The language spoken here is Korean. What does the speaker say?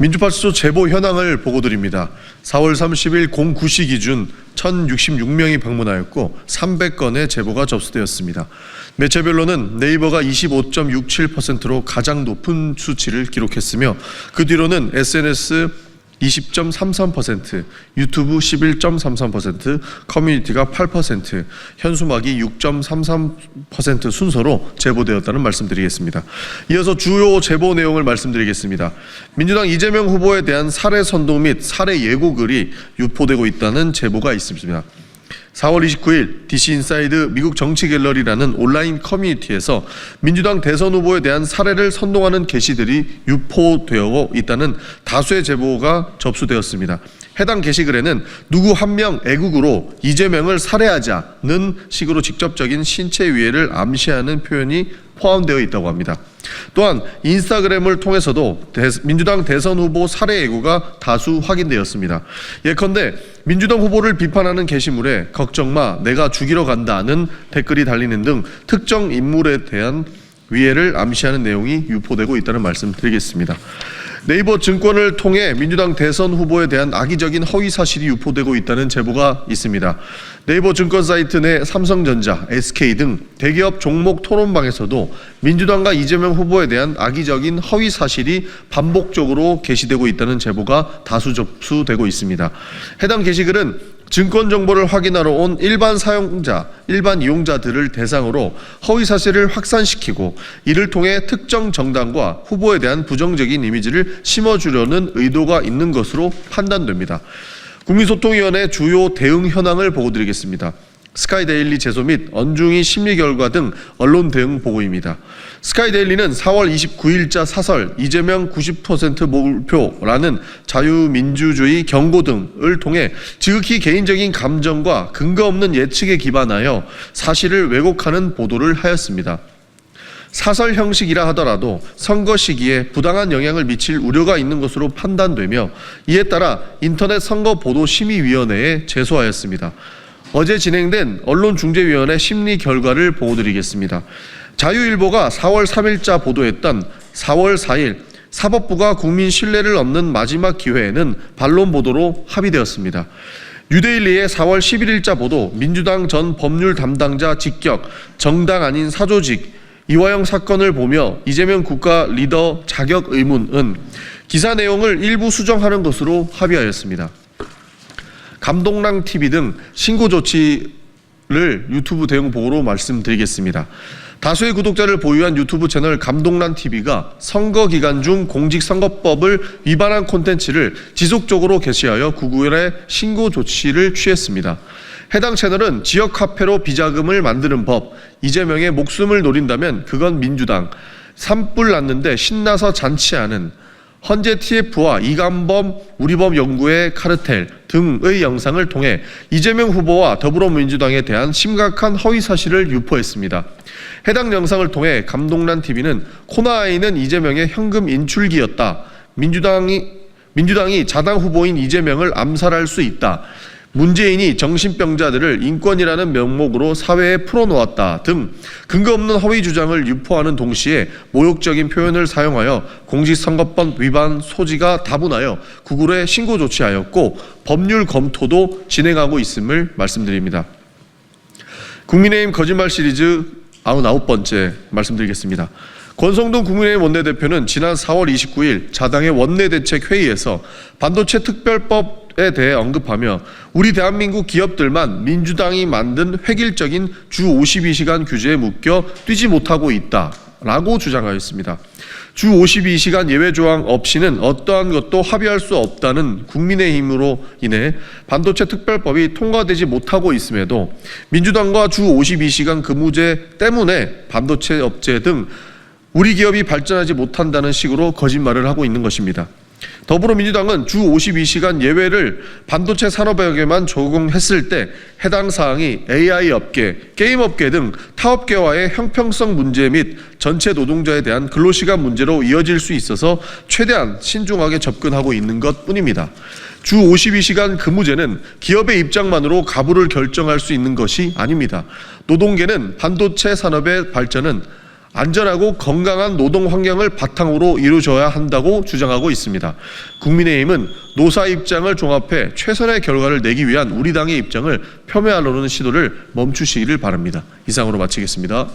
민주파출소 제보 현황을 보고드립니다. 4월 30일 09시 기준 1066명이 방문하였고 300건의 제보가 접수되었습니다. 매체별로는 네이버가 25.67%로 가장 높은 수치를 기록했으며 그 뒤로는 SNS 20.33%, 유튜브 11.33%, 커뮤니티가 8%, 현수막이 6.33% 순서로 제보되었다는 말씀드리겠습니다. 이어서 주요 제보 내용을 말씀드리겠습니다. 민주당 이재명 후보에 대한 살해 선동 및 살해 예고글이 유포되고 있다는 제보가 있습니다. 4월 29일 DC인사이드 미국 정치갤러리라는 온라인 커뮤니티에서 민주당 대선 후보에 대한 살해를 선동하는 게시들이 유포되어 있다는 다수의 제보가 접수되었습니다. 해당 게시글에는 누구 한 명 애국으로 이재명을 살해하자는 식으로 직접적인 신체 위해를 암시하는 표현이 포함되어 있다고 합니다. 또한 인스타그램을 통해서도 민주당 대선 후보 살해 예고가 다수 확인되었습니다. 예컨대 민주당 후보를 비판하는 게시물에 걱정마 내가 죽이러 간다는 댓글이 달리는 등 특정 인물에 대한 위해를 암시하는 내용이 유포되고 있다는 말씀 드리겠습니다. 네이버 증권을 통해 민주당 대선 후보에 대한 악의적인 허위 사실이 유포되고 있다는 제보가 있습니다. 네이버 증권 사이트 내 삼성전자, SK 등 대기업 종목 토론방에서도 민주당과 이재명 후보에 대한 악의적인 허위 사실이 반복적으로 게시되고 있다는 제보가 다수 접수되고 있습니다. 해당 게시글은 증권 정보를 확인하러 온 일반 사용자, 일반 이용자들을 대상으로 허위 사실을 확산시키고 이를 통해 특정 정당과 후보에 대한 부정적인 이미지를 심어주려는 의도가 있는 것으로 판단됩니다. 국민소통위원회 주요 대응 현황을 보고드리겠습니다. 스카이데일리 제소 및 언중이 심리 결과 등 언론 대응 보고입니다. 스카이데일리는 4월 29일자 사설 이재명 90% 몰표라는 자유민주주의 경고 등을 통해 지극히 개인적인 감정과 근거 없는 예측에 기반하여 사실을 왜곡하는 보도를 하였습니다. 사설 형식이라 하더라도 선거 시기에 부당한 영향을 미칠 우려가 있는 것으로 판단되며 이에 따라 인터넷 선거보도심의위원회에 제소하였습니다. 어제 진행된 언론중재위원회 심리 결과를 보고드리겠습니다. 자유일보가 4월 3일자 보도했던 4월 4일 사법부가 국민 신뢰를 얻는 마지막 기회에는 반론 보도로 합의되었습니다. 뉴데일리의 4월 11일자 보도 민주당 전 법률 담당자 직격 정당 아닌 사조직 이화영 사건을 보며 이재명 국가 리더 자격 의문은 기사 내용을 일부 수정하는 것으로 합의하였습니다. 감동랑 TV 등 신고 조치를 유튜브 대응 보고로 말씀드리겠습니다. 다수의 구독자를 보유한 유튜브 채널 감동란 TV가 선거 기간 중 공직선거법을 위반한 콘텐츠를 지속적으로 게시하여 구글에 신고 조치를 취했습니다. 해당 채널은 지역 카페로 비자금을 만드는 법, 이재명의 목숨을 노린다면 그건 민주당, 산불 났는데 신나서 잔치하는 헌재 TF와 이간범 우리법 연구의 카르텔 등의 영상을 통해 이재명 후보와 더불어민주당에 대한 심각한 허위 사실을 유포했습니다. 해당 영상을 통해 감동란 TV는 코나아이는 이재명의 현금 인출기였다. 민주당이 자당 후보인 이재명을 암살할 수 있다. 문재인이 정신병자들을 인권이라는 명목으로 사회에 풀어놓았다 등 근거 없는 허위 주장을 유포하는 동시에 모욕적인 표현을 사용하여 공직선거법 위반 소지가 다분하여 구글에 신고 조치하였고 법률 검토도 진행하고 있음을 말씀드립니다. 국민의힘 거짓말 시리즈 99번째 말씀드리겠습니다. 권성동 국민의힘 원내대표는 지난 4월 29일 자당의 원내대책회의에서 반도체 특별법에 대해 언급하며 우리 대한민국 기업들만 민주당이 만든 획일적인 주 52시간 규제에 묶여 뛰지 못하고 있다라고 주장하였습니다. 주 52시간 예외 조항 없이는 어떠한 것도 합의할 수 없다는 국민의힘으로 인해 반도체 특별법이 통과되지 못하고 있음에도 민주당과 주 52시간 근무제 때문에 반도체 업체 등 우리 기업이 발전하지 못한다는 식으로 거짓말을 하고 있는 것입니다. 더불어민주당은 주 52시간 예외를 반도체 산업에게만 적용했을 때 해당 사항이 AI 업계, 게임 업계 등 타업계와의 형평성 문제 및 전체 노동자에 대한 근로시간 문제로 이어질 수 있어서 최대한 신중하게 접근하고 있는 것뿐입니다. 주 52시간 근무제는 기업의 입장만으로 가부를 결정할 수 있는 것이 아닙니다. 노동계는 반도체 산업의 발전은 안전하고 건강한 노동 환경을 바탕으로 이루어져야 한다고 주장하고 있습니다. 국민의힘은 노사 입장을 종합해 최선의 결과를 내기 위한 우리 당의 입장을 폄훼하려는 시도를 멈추시기를 바랍니다. 이상으로 마치겠습니다.